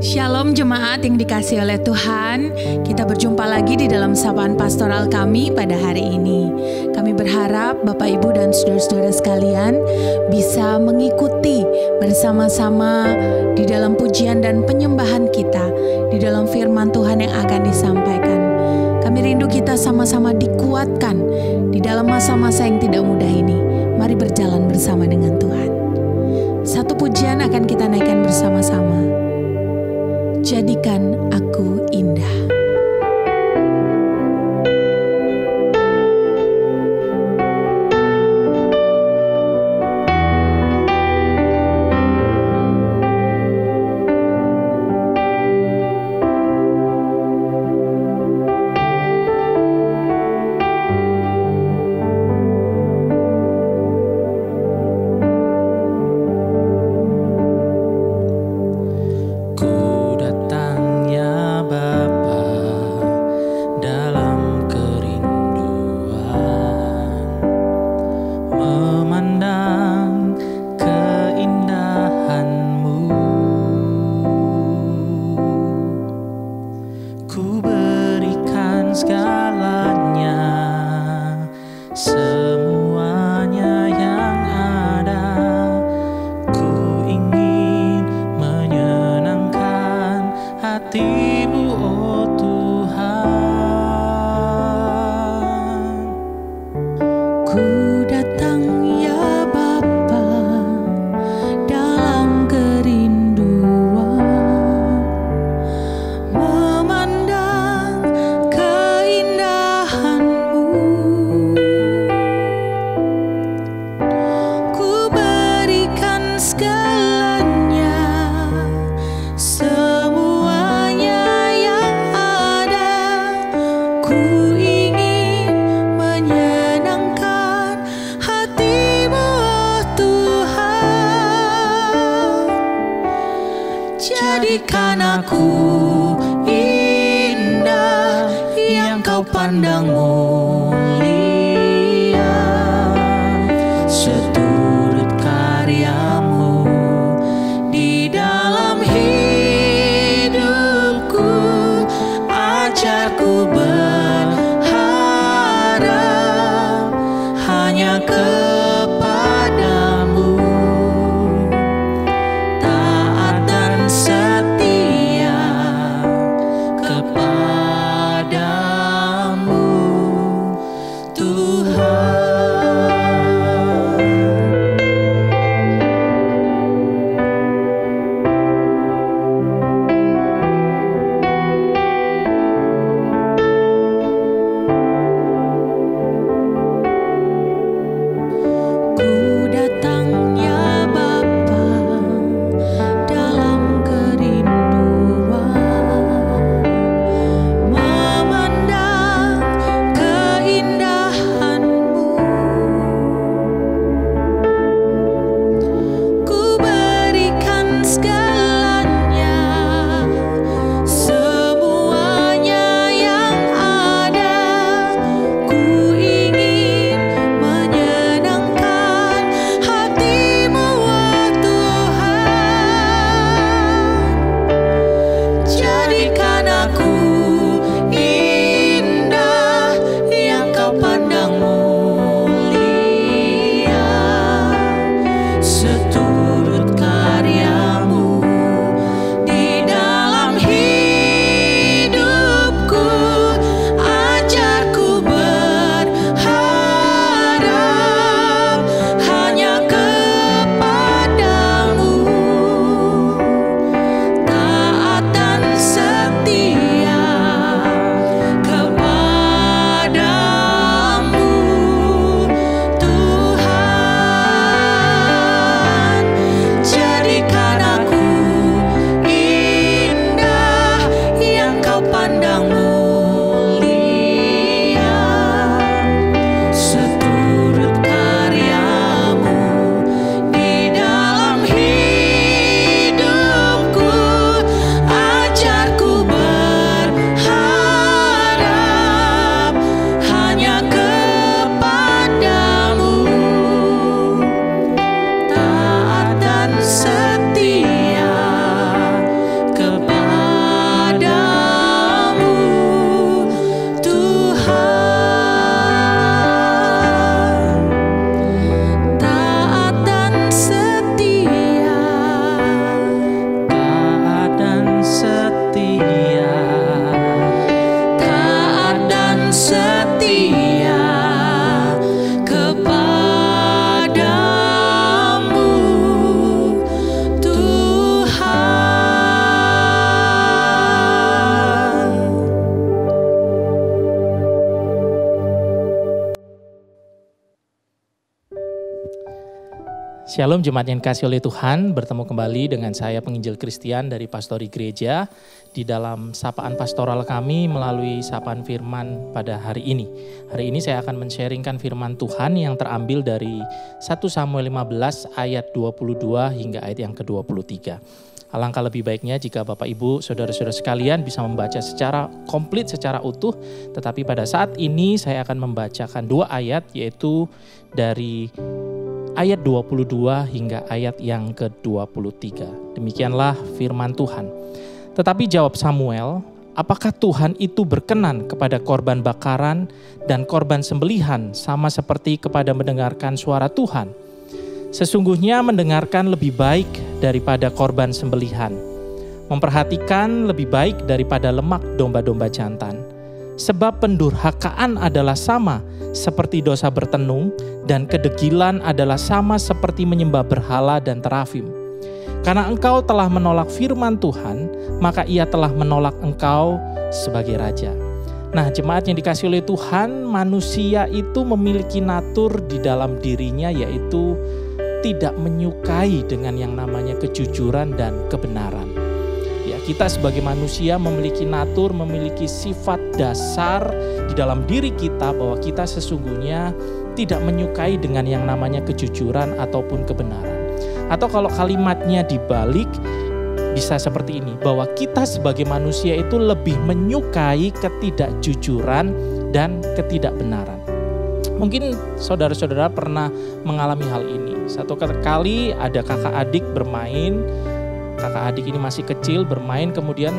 Shalom jemaat yang dikasihi oleh Tuhan. Kita berjumpa lagi di dalam sapaan pastoral kami pada hari ini. Kami berharap Bapak Ibu dan saudara-saudara sekalian bisa mengikuti bersama-sama di dalam pujian dan penyembahan kita, di dalam firman Tuhan yang akan disampaikan. Kami rindu kita sama-sama dikuatkan di dalam masa-masa yang tidak mudah ini. Mari berjalan bersama dengan Tuhan. Satu pujian akan kita naikkan bersama-sama. Jadikan aku indah. Jadikan aku indah yang kau pandang mulia, seturut karyamu di dalam hidupku. Ajarku berharap hanya kepadamu, taat dan setia kepadamu, Tuhan. Shalom jemaat yang dikasihi oleh Tuhan, bertemu kembali dengan saya penginjil Kristian dari Pastori Gereja di dalam sapaan pastoral kami melalui sapaan firman pada hari ini. Hari ini saya akan men-sharingkan firman Tuhan yang terambil dari 1 Samuel 15 ayat 22 hingga ayat yang ke-23. Alangkah lebih baiknya jika Bapak Ibu, Saudara-saudara sekalian bisa membaca secara komplit, secara utuh. Tetapi pada saat ini saya akan membacakan 2 ayat, yaitu dari ayat 22 hingga ayat yang ke-23. Demikianlah firman Tuhan. Tetapi jawab Samuel, apakah Tuhan itu berkenan kepada korban bakaran dan korban sembelihan sama seperti kepada mendengarkan suara Tuhan? Sesungguhnya mendengarkan lebih baik daripada korban sembelihan, memperhatikan lebih baik daripada lemak domba-domba jantan. Sebab pendurhakaan adalah sama seperti dosa bertenung, dan kedegilan adalah sama seperti menyembah berhala dan terafim. Karena engkau telah menolak firman Tuhan, maka ia telah menolak engkau sebagai raja. Nah, jemaat yang dikasihi oleh Tuhan, manusia itu memiliki natur di dalam dirinya, yaitu tidak menyukai dengan yang namanya kejujuran dan kebenaran. Ya, kita sebagai manusia memiliki natur, memiliki sifat dasar di dalam diri kita bahwa kita sesungguhnya tidak menyukai dengan yang namanya kejujuran ataupun kebenaran. Atau kalau kalimatnya dibalik, bisa seperti ini, bahwa kita sebagai manusia itu lebih menyukai ketidakjujuran dan ketidakbenaran. Mungkin saudara-saudara pernah mengalami hal ini. Satu kali ada kakak adik bermain. Kakak adik ini masih kecil bermain, kemudian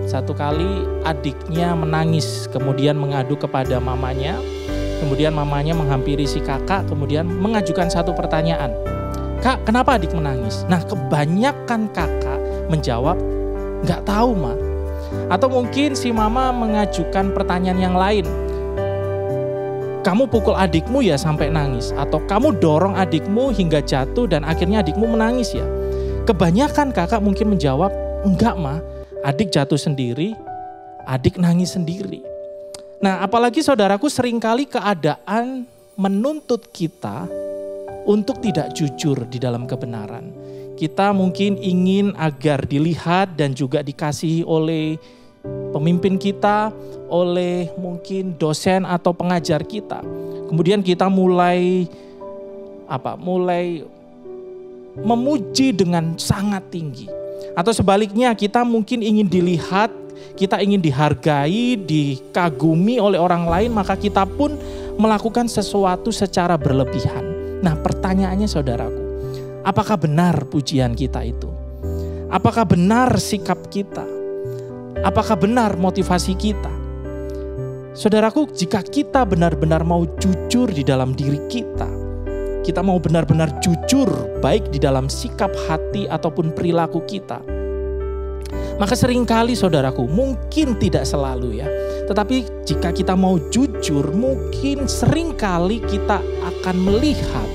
satu kali adiknya menangis, kemudian mengadu kepada mamanya. Kemudian mamanya menghampiri si kakak, kemudian mengajukan satu pertanyaan. Kak, kenapa adik menangis? Nah, kebanyakan kakak menjawab, nggak tahu ma. Atau mungkin si mama mengajukan pertanyaan yang lain. Kamu pukul adikmu ya sampai nangis? Atau kamu dorong adikmu hingga jatuh dan akhirnya adikmu menangis ya? Kebanyakan kakak mungkin menjawab, enggak ma, adik jatuh sendiri, adik nangis sendiri. Nah, apalagi saudaraku, seringkali keadaan menuntut kita untuk tidak jujur di dalam kebenaran. Kita mungkin ingin agar dilihat dan juga dikasihi oleh pemimpin kita, oleh mungkin dosen atau pengajar kita. Kemudian kita mulai memuji dengan sangat tinggi. Atau sebaliknya, kita mungkin ingin dilihat, kita ingin dihargai, dikagumi oleh orang lain, maka kita pun melakukan sesuatu secara berlebihan. Nah, pertanyaannya saudaraku, apakah benar pujian kita itu? Apakah benar sikap kita? Apakah benar motivasi kita? Saudaraku, jika kita benar-benar mau jujur di dalam diri kita mau benar-benar jujur baik di dalam sikap hati ataupun perilaku kita, maka seringkali saudaraku, mungkin tidak selalu ya, tetapi jika kita mau jujur, mungkin seringkali kita akan melihat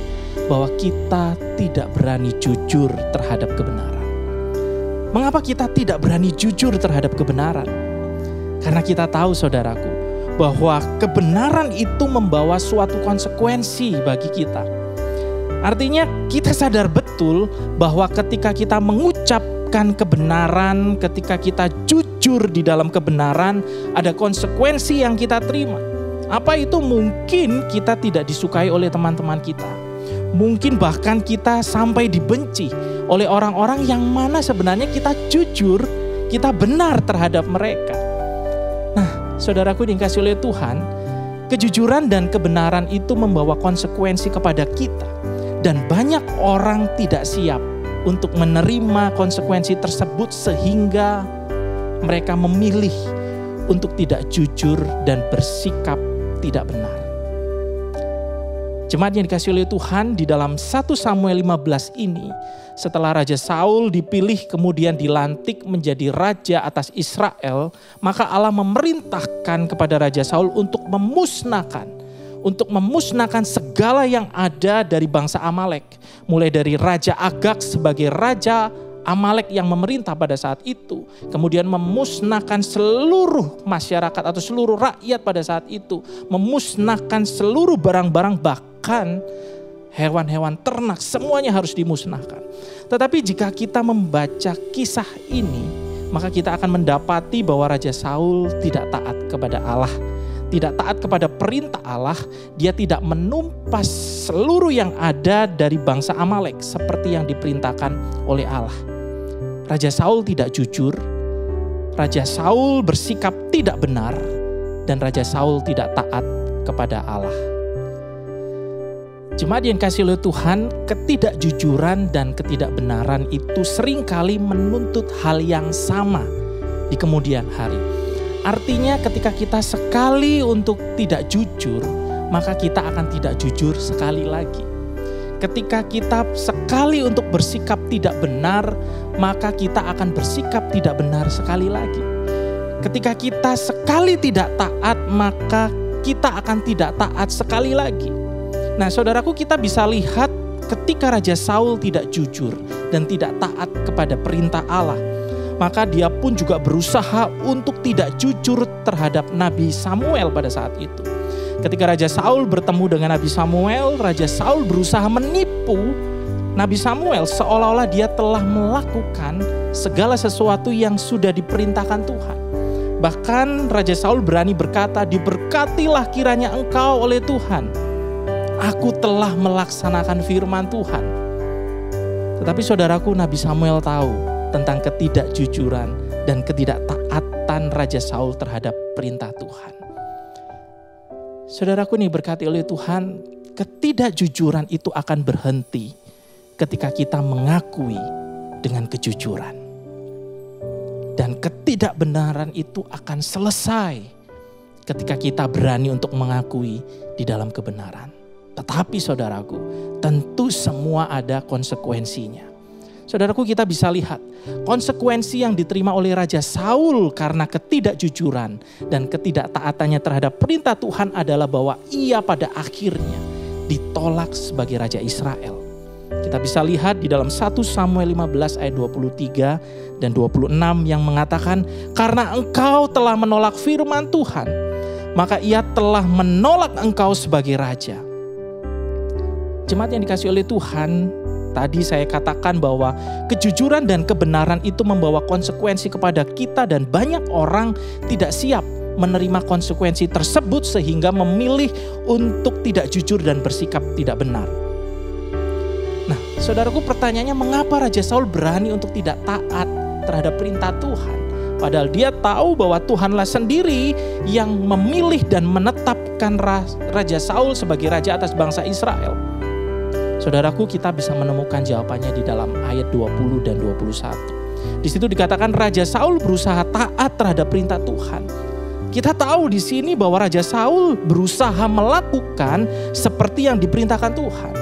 bahwa kita tidak berani jujur terhadap kebenaran. Mengapa kita tidak berani jujur terhadap kebenaran? Karena kita tahu saudaraku, bahwa kebenaran itu membawa suatu konsekuensi bagi kita. Artinya kita sadar betul bahwa ketika kita mengucapkan kebenaran, ketika kita jujur di dalam kebenaran, ada konsekuensi yang kita terima. Apa itu? Mungkin kita tidak disukai oleh teman-teman kita. Mungkin bahkan kita sampai dibenci oleh orang-orang yang mana sebenarnya kita jujur, kita benar terhadap mereka. Nah, saudaraku dikasihi oleh Tuhan, kejujuran dan kebenaran itu membawa konsekuensi kepada kita. Dan banyak orang tidak siap untuk menerima konsekuensi tersebut sehingga mereka memilih untuk tidak jujur dan bersikap tidak benar. Jemaat yang dikasihi oleh Tuhan, di dalam 1 Samuel 15 ini, setelah Raja Saul dipilih kemudian dilantik menjadi raja atas Israel, maka Allah memerintahkan kepada Raja Saul untuk memusnahkan segala yang ada dari bangsa Amalek. Mulai dari Raja Agag sebagai Raja Amalek yang memerintah pada saat itu. Kemudian memusnahkan seluruh masyarakat atau seluruh rakyat pada saat itu. Memusnahkan seluruh barang-barang, bahkan hewan-hewan ternak, semuanya harus dimusnahkan. Tetapi jika kita membaca kisah ini, maka kita akan mendapati bahwa Raja Saul tidak taat kepada Allah, tidak taat kepada perintah Allah. Dia tidak menumpas seluruh yang ada dari bangsa Amalek seperti yang diperintahkan oleh Allah. Raja Saul tidak jujur, Raja Saul bersikap tidak benar, dan Raja Saul tidak taat kepada Allah. Jemaat yang kasih oleh Tuhan, ketidakjujuran dan ketidakbenaran itu seringkali menuntut hal yang sama di kemudian hari. Artinya ketika kita sekali untuk tidak jujur, maka kita akan tidak jujur sekali lagi. Ketika kita sekali untuk bersikap tidak benar, maka kita akan bersikap tidak benar sekali lagi. Ketika kita sekali tidak taat, maka kita akan tidak taat sekali lagi. Nah, saudaraku, kita bisa lihat ketika Raja Saul tidak jujur dan tidak taat kepada perintah Allah, maka dia pun juga berusaha untuk tidak jujur terhadap Nabi Samuel pada saat itu. Ketika Raja Saul bertemu dengan Nabi Samuel, Raja Saul berusaha menipu Nabi Samuel seolah-olah dia telah melakukan segala sesuatu yang sudah diperintahkan Tuhan. Bahkan Raja Saul berani berkata, "Diberkatilah kiranya engkau oleh Tuhan. Aku telah melaksanakan firman Tuhan." Tetapi saudaraku, Nabi Samuel tahu tentang ketidakjujuran dan ketidaktaatan Raja Saul terhadap perintah Tuhan. Saudaraku, ini berkati oleh Tuhan, ketidakjujuran itu akan berhenti ketika kita mengakui dengan kejujuran. Dan ketidakbenaran itu akan selesai ketika kita berani untuk mengakui di dalam kebenaran. Tetapi saudaraku, tentu semua ada konsekuensinya. Saudaraku, kita bisa lihat konsekuensi yang diterima oleh Raja Saul karena ketidakjujuran dan ketidaktaatannya terhadap perintah Tuhan adalah bahwa ia pada akhirnya ditolak sebagai Raja Israel. Kita bisa lihat di dalam 1 Samuel 15 ayat 23 dan 26 yang mengatakan, "Karena engkau telah menolak firman Tuhan, maka ia telah menolak engkau sebagai raja." Jemaat yang dikasihi oleh Tuhan, tadi saya katakan bahwa kejujuran dan kebenaran itu membawa konsekuensi kepada kita dan banyak orang tidak siap menerima konsekuensi tersebut sehingga memilih untuk tidak jujur dan bersikap tidak benar. Nah, saudaraku, pertanyaannya, mengapa Raja Saul berani untuk tidak taat terhadap perintah Tuhan? Padahal dia tahu bahwa Tuhanlah sendiri yang memilih dan menetapkan Raja Saul sebagai raja atas bangsa Israel. Saudaraku, kita bisa menemukan jawabannya di dalam ayat 20 dan 21. Di situ dikatakan Raja Saul berusaha taat terhadap perintah Tuhan. Kita tahu di sini bahwa Raja Saul berusaha melakukan seperti yang diperintahkan Tuhan.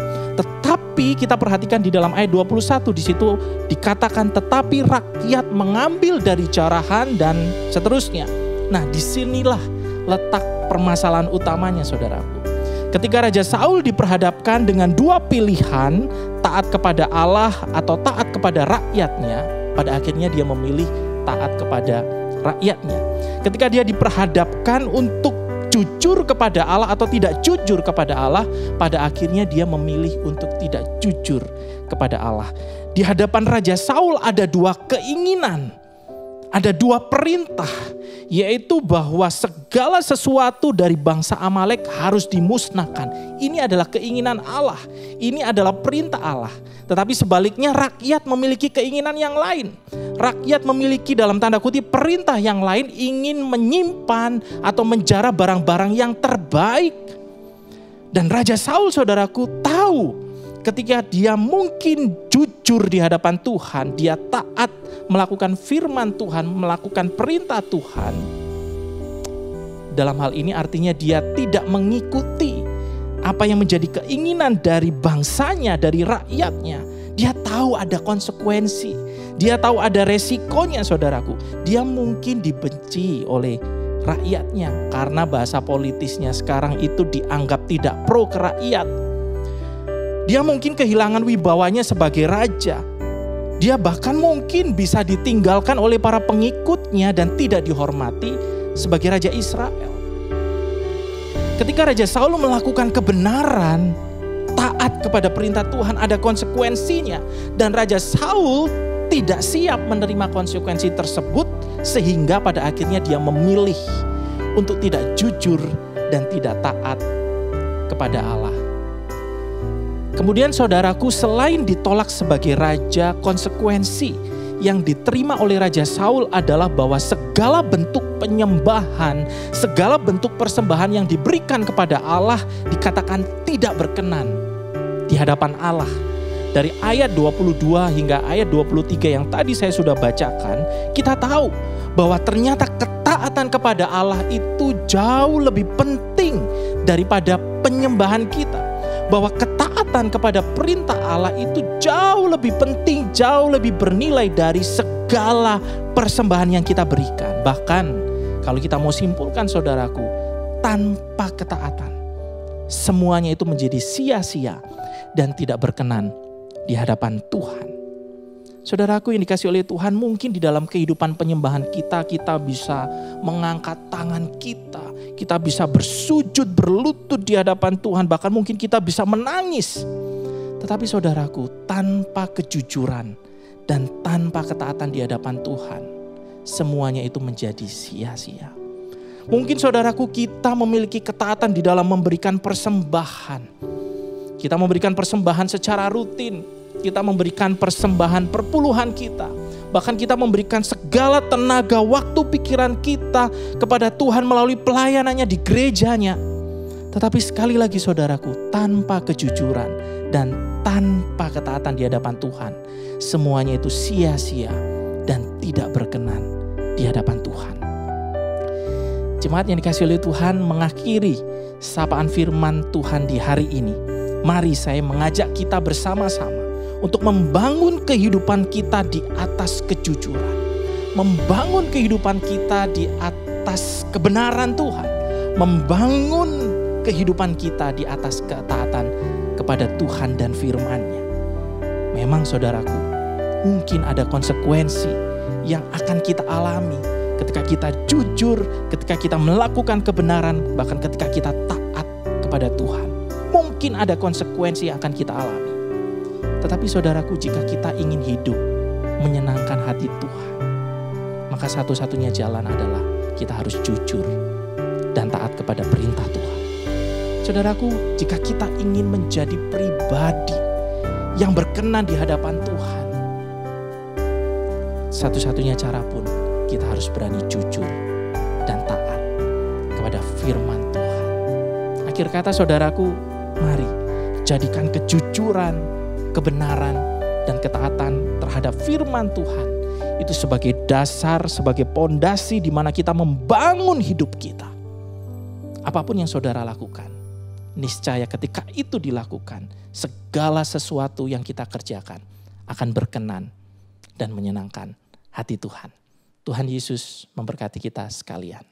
Tetapi kita perhatikan di dalam ayat 21, di situ dikatakan tetapi rakyat mengambil dari jarahan dan seterusnya. Nah, disinilah letak permasalahan utamanya, saudaraku. Ketika Raja Saul diperhadapkan dengan dua pilihan, taat kepada Allah atau taat kepada rakyatnya, pada akhirnya dia memilih taat kepada rakyatnya. Ketika dia diperhadapkan untuk jujur kepada Allah atau tidak jujur kepada Allah, pada akhirnya dia memilih untuk tidak jujur kepada Allah. Di hadapan Raja Saul ada dua keinginan, ada dua perintah, yaitu bahwa segala sesuatu dari bangsa Amalek harus dimusnahkan. Ini adalah keinginan Allah, ini adalah perintah Allah. Tetapi sebaliknya rakyat memiliki keinginan yang lain. Rakyat memiliki dalam tanda kutip perintah yang lain, ingin menyimpan atau menjara barang-barang yang terbaik. Dan Raja Saul, saudaraku, tahu ketika dia mungkin jujur di hadapan Tuhan, dia taat melakukan firman Tuhan, melakukan perintah Tuhan. Dalam hal ini artinya dia tidak mengikuti apa yang menjadi keinginan dari bangsanya, dari rakyatnya. Dia tahu ada konsekuensi, dia tahu ada resikonya, saudaraku. Dia mungkin dibenci oleh rakyatnya karena bahasa politisnya sekarang itu dianggap tidak pro ke rakyat. Dia mungkin kehilangan wibawanya sebagai raja. Dia bahkan mungkin bisa ditinggalkan oleh para pengikutnya dan tidak dihormati sebagai Raja Israel. Ketika Raja Saul melakukan kebenaran, taat kepada perintah Tuhan ada konsekuensinya. Dan Raja Saul tidak siap menerima konsekuensi tersebut, sehingga pada akhirnya dia memilih untuk tidak jujur dan tidak taat kepada Allah. Kemudian saudaraku, selain ditolak sebagai raja, konsekuensi yang diterima oleh Raja Saul adalah bahwa segala bentuk penyembahan, segala bentuk persembahan yang diberikan kepada Allah dikatakan tidak berkenan di hadapan Allah. Dari ayat 22 hingga ayat 23 yang tadi saya sudah bacakan, kita tahu bahwa ternyata ketaatan kepada Allah itu jauh lebih penting daripada penyembahan kita. Bahwa ketaatan kepada perintah Allah itu jauh lebih penting, jauh lebih bernilai dari segala persembahan yang kita berikan. Bahkan kalau kita mau simpulkan saudaraku, tanpa ketaatan semuanya itu menjadi sia-sia dan tidak berkenan di hadapan Tuhan. Saudaraku yang dikasihi oleh Tuhan, mungkin di dalam kehidupan penyembahan kita bisa mengangkat tangan kita bisa bersujud, berlutut di hadapan Tuhan, bahkan mungkin kita bisa menangis. Tetapi saudaraku, tanpa kejujuran dan tanpa ketaatan di hadapan Tuhan, semuanya itu menjadi sia-sia. Mungkin saudaraku, kita memiliki ketaatan di dalam memberikan persembahan. Kita memberikan persembahan secara rutin. Kita memberikan persembahan perpuluhan kita. Bahkan kita memberikan segala tenaga, waktu, pikiran kita kepada Tuhan melalui pelayanannya di gerejanya. Tetapi sekali lagi saudaraku, tanpa kejujuran dan tanpa ketaatan di hadapan Tuhan, semuanya itu sia-sia dan tidak berkenan di hadapan Tuhan. Jemaat yang dikasihi oleh Tuhan, mengakhiri sapaan firman Tuhan di hari ini, mari saya mengajak kita bersama-sama untuk membangun kehidupan kita di atas kejujuran. Membangun kehidupan kita di atas kebenaran Tuhan. Membangun kehidupan kita di atas ketaatan kepada Tuhan dan firman-Nya. Memang saudaraku, mungkin ada konsekuensi yang akan kita alami ketika kita jujur, ketika kita melakukan kebenaran, bahkan ketika kita taat kepada Tuhan. Mungkin ada konsekuensi yang akan kita alami. Tetapi saudaraku, jika kita ingin hidup menyenangkan hati Tuhan, maka satu-satunya jalan adalah kita harus jujur dan taat kepada perintah Tuhan. Saudaraku, jika kita ingin menjadi pribadi yang berkenan di hadapan Tuhan, satu-satunya cara pun kita harus berani jujur dan taat kepada firman Tuhan. Akhir kata saudaraku, mari jadikan kejujuran, kebenaran, dan ketaatan terhadap firman Tuhan itu sebagai dasar, sebagai pondasi di mana kita membangun hidup kita. Apapun yang saudara lakukan, niscaya ketika itu dilakukan, segala sesuatu yang kita kerjakan akan berkenan dan menyenangkan hati Tuhan. Tuhan Yesus memberkati kita sekalian.